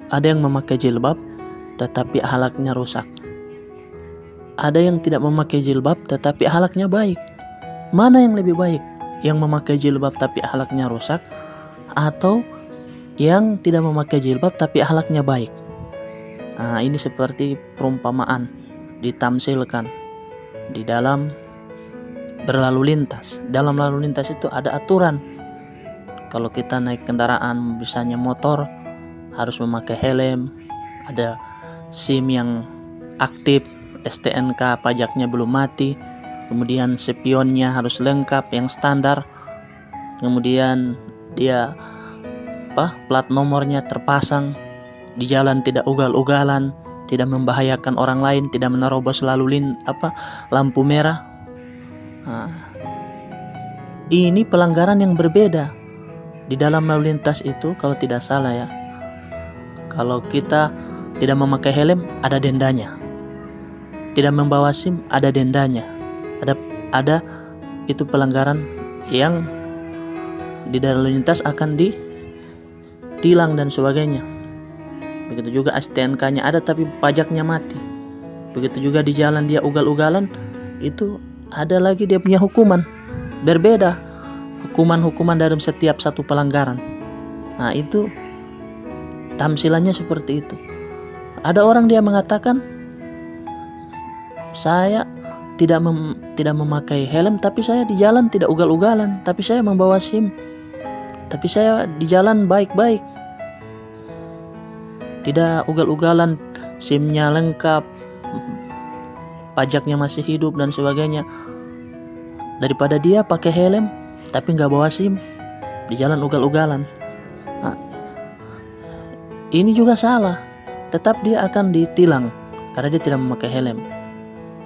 Ada yang memakai jilbab tetapi akhlaknya rusak. Ada yang tidak memakai jilbab tetapi akhlaknya baik. Mana yang lebih baik? Yang memakai jilbab tapi akhlaknya rusak, atau yang tidak memakai jilbab tapi akhlaknya baik? Nah, ini seperti perumpamaan ditamsilkan di dalam berlalu lintas. Dalam lalu lintas itu ada aturan. Kalau kita naik kendaraan, misalnya motor, harus memakai helm, ada SIM yang aktif, STNK pajaknya belum mati, kemudian spionnya harus lengkap yang standar, kemudian dia plat nomornya terpasang, di jalan tidak ugal-ugalan, tidak membahayakan orang lain, tidak menerobos lampu merah. Nah, ini pelanggaran yang berbeda di dalam lalu lintas itu. Kalau tidak salah ya, kalau kita tidak memakai helm ada dendanya, tidak membawa SIM ada dendanya, ada itu pelanggaran yang di dalam lalu lintas akan ditilang dan sebagainya. Begitu juga STNK-nya ada tapi pajaknya mati. Begitu juga di jalan dia ugal-ugalan, itu ada lagi dia punya hukuman. Berbeda hukuman dalam setiap satu pelanggaran. Nah, itu tamsilannya seperti itu. Ada orang dia mengatakan, saya tidak memakai helm tapi saya di jalan tidak ugal-ugalan, tapi saya membawa SIM, tapi saya di jalan baik-baik, tidak ugal-ugalan, SIM-nya lengkap, pajaknya masih hidup dan sebagainya. Daripada dia pakai helm tapi nggak bawa SIM, di jalan ugal-ugalan. Nah, ini juga salah. Tetap dia akan ditilang karena dia tidak memakai helm.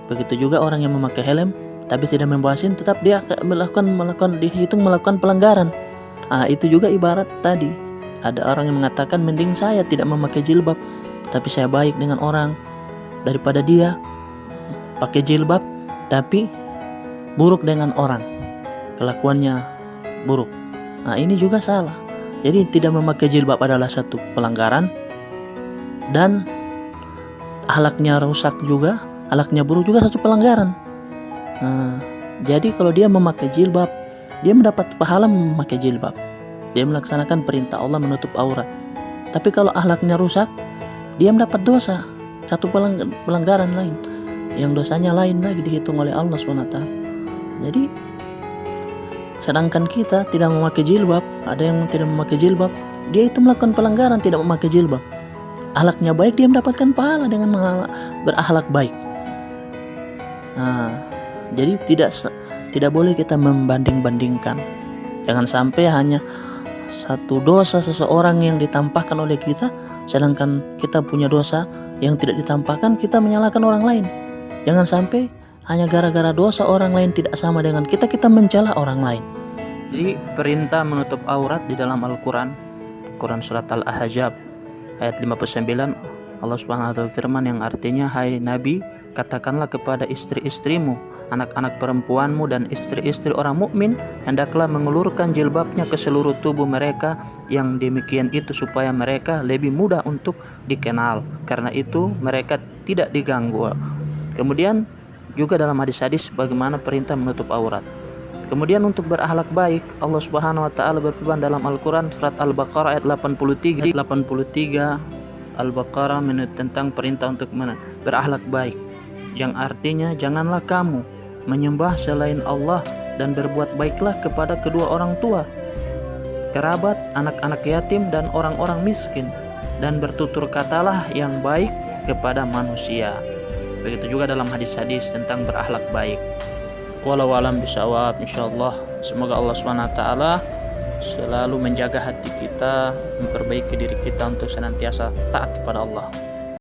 Begitu juga orang yang memakai helm tapi tidak membawa SIM, tetap dia dihitung melakukan pelanggaran. Itu juga ibarat tadi, ada orang yang mengatakan mending saya tidak memakai jilbab tapi saya baik dengan orang, daripada dia pakai jilbab tapi buruk dengan orang, kelakuannya buruk. Nah, ini juga salah. Jadi tidak memakai jilbab adalah satu pelanggaran, dan akhlaknya rusak juga, akhlaknya buruk juga satu pelanggaran. Jadi kalau dia memakai jilbab, dia mendapat pahala memakai jilbab, dia melaksanakan perintah Allah menutup aurat. Tapi kalau akhlaknya rusak, dia mendapat dosa, satu pelanggaran lain, yang dosanya lain lagi dihitung oleh Allah SWT. Jadi sedangkan kita tidak memakai jilbab, ada yang tidak memakai jilbab, dia itu melakukan pelanggaran tidak memakai jilbab. Akhlaknya baik, dia mendapatkan pahala dengan berakhlak baik. Jadi tidak boleh kita membanding-bandingkan. Jangan sampai hanya satu dosa seseorang yang ditampakkan oleh kita, sedangkan kita punya dosa yang tidak ditampakkan, kita menyalahkan orang lain. Jangan sampai hanya gara-gara dosa orang lain tidak sama dengan kita, kita mencela orang lain. Jadi perintah menutup aurat di dalam Al-Quran, Quran surat Al-Ahzab ayat 59, Allah Subhanahu wa ta'ala firman yang artinya, hai Nabi, katakanlah kepada istri-istrimu, anak-anak perempuanmu dan istri-istri orang mukmin, hendaklah mengulurkan jilbabnya ke seluruh tubuh mereka, yang demikian itu supaya mereka lebih mudah untuk dikenal, karena itu mereka tidak diganggu. Kemudian juga dalam hadis-hadis bagaimana perintah menutup aurat. Kemudian untuk berakhlak baik, Allah Subhanahu wa ta'ala berfirman dalam Al-Quran surat Al-Baqarah ayat 83 Al-Baqarah tentang perintah untuk berakhlak baik, yang artinya janganlah kamu menyembah selain Allah dan berbuat baiklah kepada kedua orang tua, kerabat, anak-anak yatim dan orang-orang miskin, dan bertutur katalah yang baik kepada manusia. Begitu juga dalam hadis-hadis tentang berakhlak baik. Walau alam bisawab, insyaallah. Semoga Allah SWT selalu menjaga hati kita, memperbaiki diri kita untuk senantiasa taat kepada Allah.